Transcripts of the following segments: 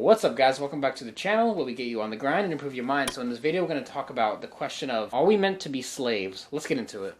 What's up, guys? Welcome back to the channel where we get you on the grind and improve your mind. So in this video we're going to talk about the question of, are we meant to be slaves? Let's get into it.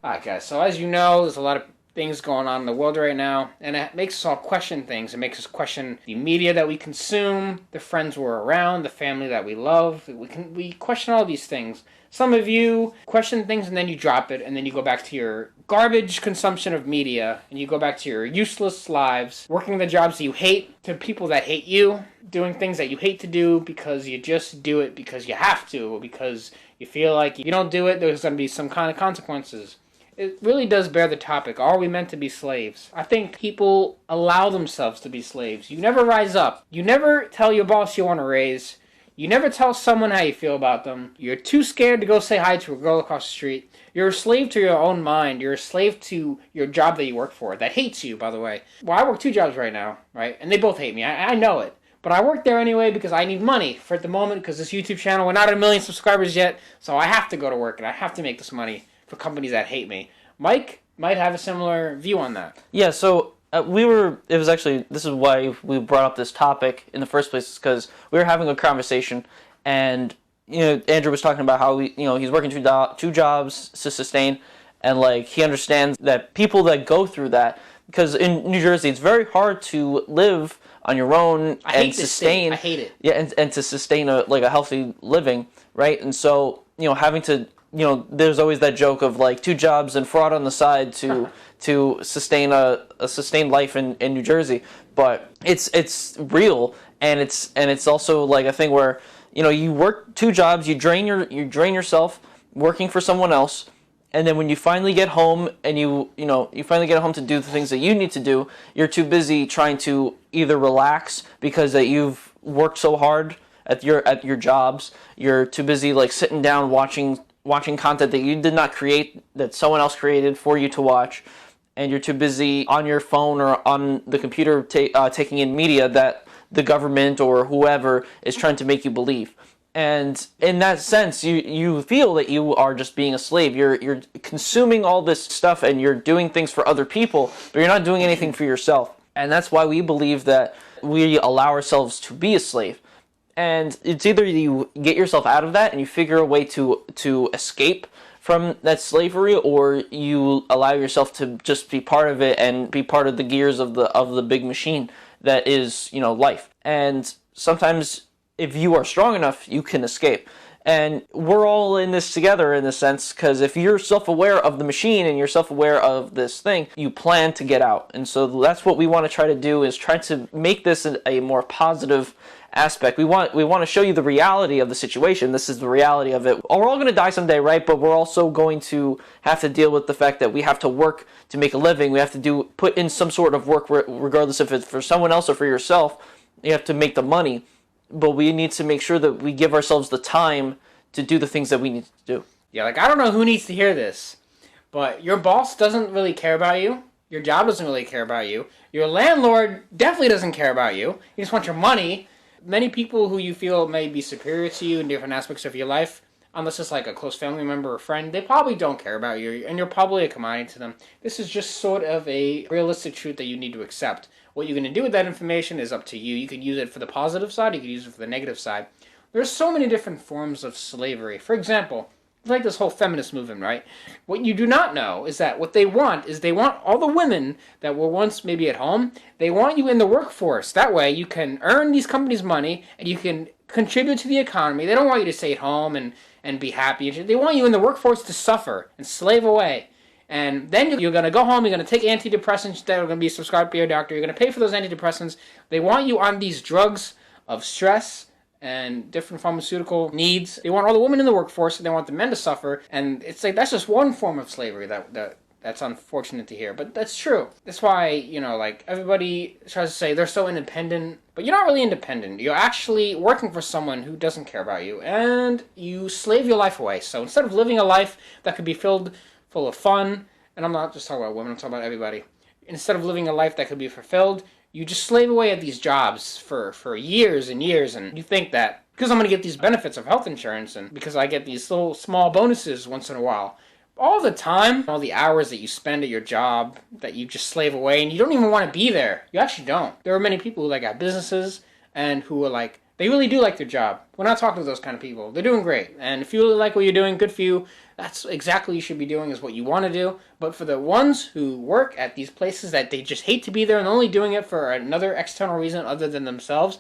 Alright guys, so as you know, there's a lot of things going on in the world right now, and it makes us all question things. It makes us question the media that we consume, the friends we're around, the family that we love. We question all these things. Some of you question things and then you drop it, and then you go back to your garbage consumption of media, and you go back to your useless lives, working the jobs that you hate, to people that hate you, doing things that you hate to do because you just do it because you have to, or because you feel like if you don't do it, there's going to be some kind of consequences. It really does bear the topic, are we meant to be slaves? I think people allow themselves to be slaves. You never rise up. You never tell your boss you want a raise. You never tell someone how you feel about them. You're too scared to go say hi to a girl across the street. You're a slave to your own mind. You're a slave to your job that you work for, that hates you, by the way. Well, I work 2 jobs right now, right? And they both hate me. I know it. But I work there anyway because I need money for at the moment, because this YouTube channel, we're not at 1 million subscribers yet, so I have to go to work and I have to make this money for companies that hate me. Mike might have a similar view on that. Yeah, so this is why we brought up this topic in the first place, because we were having a conversation, and Andrew was talking about how he's working two jobs to sustain, and like he understands that people that go through that, because in New Jersey it's very hard to live on your own and sustain. I hate it. Yeah, and to sustain a healthy living, right? And so having to there's always that joke of like 2 jobs and fraud on the side to sustain a sustained life in New Jersey, but it's real, and it's also like a thing where you work 2 jobs, you drain yourself working for someone else, and then when you finally get home and you finally get home to do the things that you need to do, you're too busy trying to either relax because that you've worked so hard at your jobs. You're too busy like sitting down watching content that you did not create, that someone else created for you to watch, and you're too busy on your phone or on the computer taking in media that the government or whoever is trying to make you believe. And in that sense, you feel that you are just being a slave. You're consuming all this stuff and you're doing things for other people, but you're not doing anything for yourself. And that's why we believe that we allow ourselves to be a slave. And it's either you get yourself out of that and you figure a way to escape from that slavery, or you allow yourself to just be part of it and be part of the gears of the big machine that is life. And sometimes if you are strong enough, you can escape. And we're all in this together in this sense, because if you're self-aware of the machine and you're self-aware of this thing, you plan to get out. And so that's what we want to try to do, is try to make this a more positive aspect. We want to show you the reality of the situation. This is the reality of it. We're all going to die someday, right? But we're also going to have to deal with the fact that we have to work to make a living. We have to put in some sort of work, regardless if it's for someone else or for yourself. You have to make the money. But we need to make sure that we give ourselves the time to do the things that we need to do. Yeah, like I don't know who needs to hear this, but your boss doesn't really care about you. Your job doesn't really care about you. Your landlord definitely doesn't care about you. He just wants your money. Many people who you feel may be superior to you in different aspects of your life, unless it's like a close family member or friend, they probably don't care about you, and you're probably a commodity to them. This is just sort of a realistic truth that you need to accept. What you're going to do with that information is up to you. You could use it for the positive side, you could use it for the negative side. There's so many different forms of slavery. For example, it's like this whole feminist movement, right? What you do not know is that what they want is they want all the women that were once maybe at home, they want you in the workforce. That way you can earn these companies money and you can contribute to the economy. They don't want you to stay at home and be happy. They want you in the workforce to suffer and slave away. And then you're going to go home, you're going to take antidepressants that are going to be prescribed by your doctor, you're going to pay for those antidepressants. They want you on these drugs of stress and different pharmaceutical needs. They want all the women in the workforce, and they want the men to suffer. And it's like, that's just one form of slavery that's unfortunate to hear, but that's true. That's why, like everybody tries to say they're so independent, but you're not really independent. You're actually working for someone who doesn't care about you, and you slave your life away. So instead of living a life that could be full of fun, and I'm not just talking about women, I'm talking about everybody. Instead of living a life that could be fulfilled, you just slave away at these jobs for years and years, and you think that because I'm going to get these benefits of health insurance and because I get these little small bonuses once in a while, all the time, all the hours that you spend at your job, that you just slave away, and you don't even want to be there. You actually don't. There are many people who like have businesses and who are like, they really do like their job. We're not talking to those kind of people. They're doing great. And if you really like what you're doing, good for you. That's exactly what you should be doing, is what you want to do. But for the ones who work at these places that they just hate to be there and only doing it for another external reason other than themselves,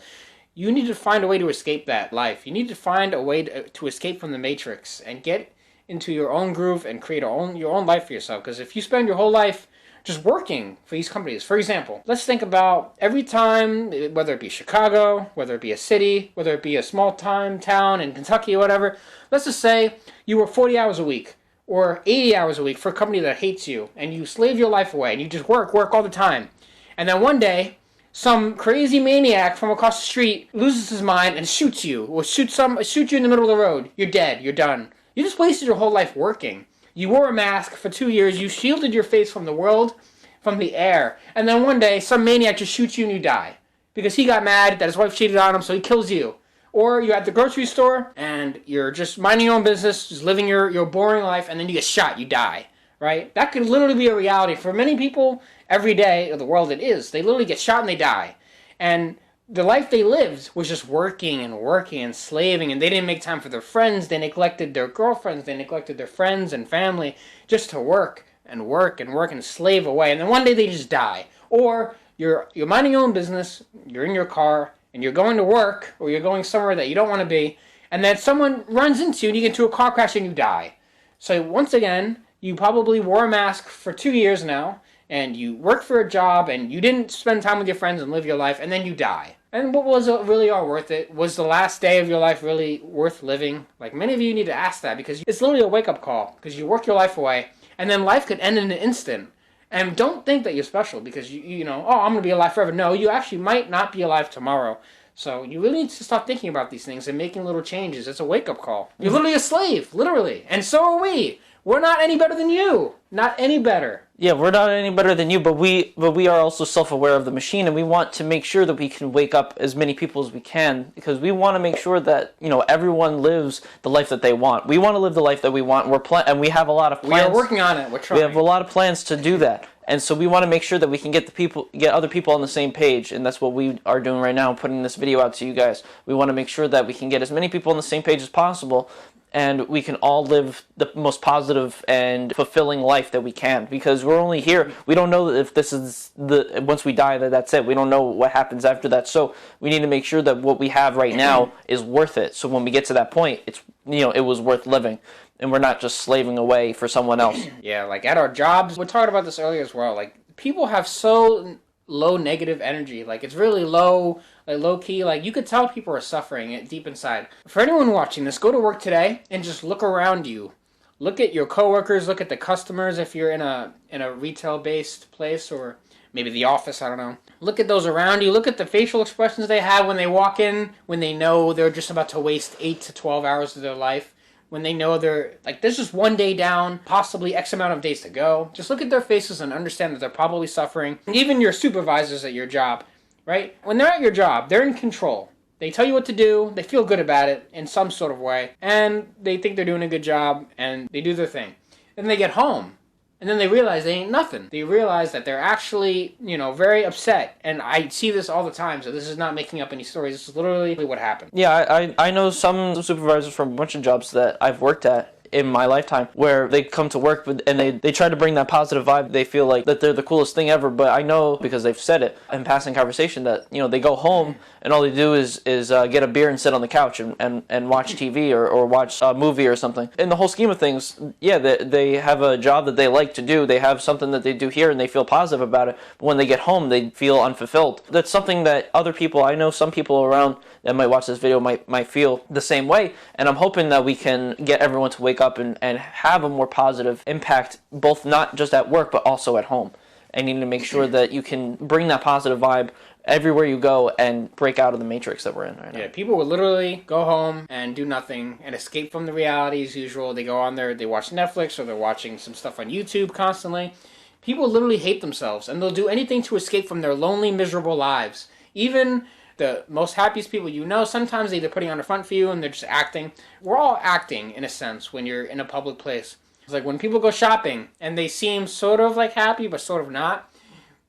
you need to find a way to escape that life. You need to find a way to escape from the matrix and get into your own groove and create your own life for yourself. Because if you spend your whole life just working for these companies, for example, let's think about every time, whether it be Chicago, whether it be a city, whether it be a small time town in Kentucky or whatever, let's just say you work 40 hours a week or 80 hours a week for a company that hates you, and you slave your life away and you just work all the time. And then one day, some crazy maniac from across the street loses his mind and shoots you, or shoots you in the middle of the road. You're dead. You're done. You just wasted your whole life working. You wore a mask for 2 years. You shielded your face from the world, from the air. And then one day, some maniac just shoots you and you die. Because he got mad that his wife cheated on him, so he kills you. Or you're at the grocery store, and you're just minding your own business, just living your boring life, and then you get shot, you die. Right? That could literally be a reality. For many people, every day of the world it is. They literally get shot and they die. And the life they lived was just working and slaving, and they didn't make time for their friends. They neglected their girlfriends. They neglected their friends and family just to work and slave away. And then one day they just die. Or you're minding your own business, you're in your car, and you're going to work, or you're going somewhere that you don't want to be, and then someone runs into you and you get into a car crash and you die. So once again, you probably wore a mask for 2 years now, and you worked for a job, and you didn't spend time with your friends and live your life, and then you die. And what was it really all worth it? Was the last day of your life really worth living? Like, many of you need to ask that, because it's literally a wake-up call, because you work your life away, and then life could end in an instant. And don't think that you're special, because you know, oh, I'm going to be alive forever. No, you actually might not be alive tomorrow. So you really need to start thinking about these things and making little changes. It's a wake-up call. You're literally a slave, literally. And so are we. We're not any better than you. Not any better. Yeah, we're not any better than you, but we are also self-aware of the machine, and we want to make sure that we can wake up as many people as we can, because we want to make sure that, you know, everyone lives the life that they want. We want to live the life that we want. And we have a lot of plans. We are working on it. We're trying. We have a lot of plans to do that. And so we want to make sure that we can get other people on the same page, and that's what we are doing right now, putting this video out to you guys. We want to make sure that we can get as many people on the same page as possible, and we can all live the most positive and fulfilling life that we can, because we're only here. We don't know if this is once we die, that's it. We don't know what happens after that. So we need to make sure that what we have right now is worth it. So when we get to that point, it was worth living, and we're not just slaving away for someone else. Yeah, like at our jobs, we talked about this earlier as well. Like, people have so low negative energy. Like, it's really low, like low key. Like, you could tell people are suffering deep inside. For anyone watching this, go to work today and just look around you. Look at your coworkers, look at the customers if you're in a retail based place, or maybe the office, I don't know. Look at those around you. Look at the facial expressions they have when they walk in, when they know they're just about to waste 8 to 12 hours of their life. When they know they're, like, there's just one day down, possibly X amount of days to go. Just look at their faces and understand that they're probably suffering. And even your supervisors at your job, right? When they're at your job, they're in control. They tell you what to do, they feel good about it in some sort of way, and they think they're doing a good job, and they do their thing. Then they get home, and then they realize they ain't nothing. They realize that they're actually, very upset. And I see this all the time, so this is not making up any stories. This is literally what happened. Yeah, I know some supervisors from a bunch of jobs that I've worked at in my lifetime, where they come to work and they try to bring that positive vibe. They feel like that they're the coolest thing ever, but I know, because they've said it in passing conversation, that they go home and all they do is get a beer and sit on the couch and watch TV or watch a movie or something. In the whole scheme of things, yeah, they have a job that they like to do. They have something that they do here and they feel positive about it, but when they get home they feel unfulfilled. That's something that other people, I know some people around that might watch this video might feel the same way, and I'm hoping that we can get everyone to wake up and have a more positive impact, both not just at work but also at home. And you need to make sure that you can bring that positive vibe everywhere you go and break out of the matrix that we're in right now. Yeah, people will literally go home and do nothing and escape from the reality as usual. They go on there, they watch Netflix, or they're watching some stuff on YouTube constantly. People literally hate themselves, and they'll do anything to escape from their lonely, miserable lives. Even the most happiest people sometimes they're putting on a front for you and they're just acting. We're all acting, in a sense, when you're in a public place. It's like when people go shopping and they seem sort of like happy but sort of not.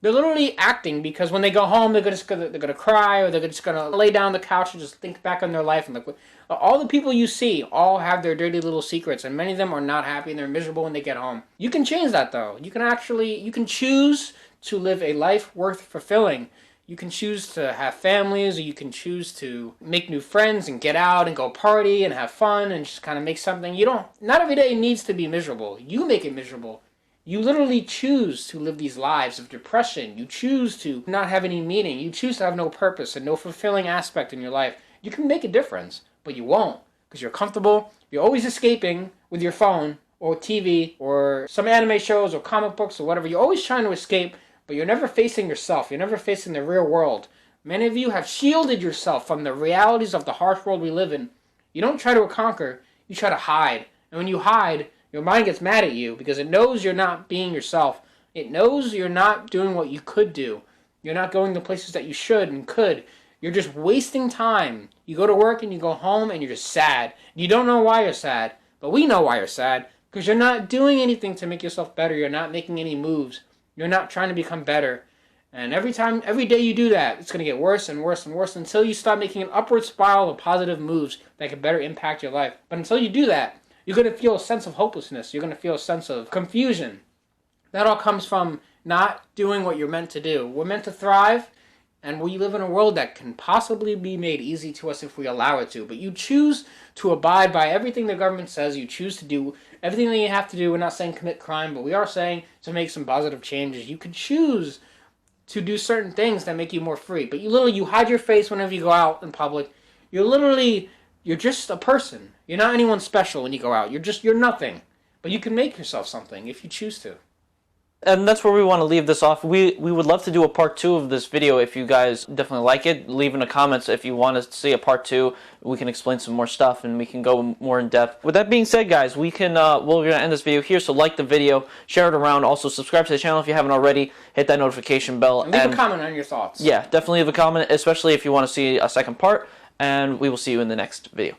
They're literally acting because when they go home, they're gonna cry, or they're just gonna lay down on the couch and just think back on their life. And like, all the people you see all have their dirty little secrets, and many of them are not happy and they're miserable when they get home. You can change that though. You can choose to live a life worth fulfilling. You can choose to have families, or you can choose to make new friends and get out and go party and have fun and just kind of make something. Not every day needs to be miserable. You make it miserable. You literally choose to live these lives of depression. You choose to not have any meaning. You choose to have no purpose and no fulfilling aspect in your life. You can make a difference, but you won't, because you're comfortable. You're always escaping with your phone or TV or some anime shows or comic books or whatever. You're always trying to escape, but you're never facing yourself. You're never facing the real world. Many of you have shielded yourself from the realities of the harsh world we live in. You don't try to conquer. You try to hide. And when you hide, your mind gets mad at you because it knows you're not being yourself. It knows you're not doing what you could do. You're not going the places that you should and could. You're just wasting time. You go to work and you go home and you're just sad. You don't know why you're sad, but we know why you're sad, because you're not doing anything to make yourself better. You're not making any moves. You're not trying to become better. And every day you do that, it's going to get worse and worse and worse until you start making an upward spiral of positive moves that can better impact your life. But until you do that, you're going to feel a sense of hopelessness. You're going to feel a sense of confusion. That all comes from not doing what you're meant to do. We're meant to thrive, and we live in a world that can possibly be made easy to us if we allow it to. But you choose to abide by everything the government says. You choose to do everything that you have to do. We're not saying commit crime, but we are saying to make some positive changes. You can choose to do certain things that make you more free. But you hide your face whenever you go out in public. You're just a person. You're not anyone special when you go out. You're nothing. But you can make yourself something if you choose to. And that's where we want to leave this off. We would love to do a part 2 of this video if you guys definitely like it. Leave in the comments if you want to see a part 2. We can explain some more stuff and we can go more in depth. With that being said, guys, we're going to end this video here. So like the video, share it around. Also subscribe to the channel if you haven't already. Hit that notification bell. And leave a comment on your thoughts. Yeah, definitely leave a comment, especially if you want to see a second part. And we will see you in the next video.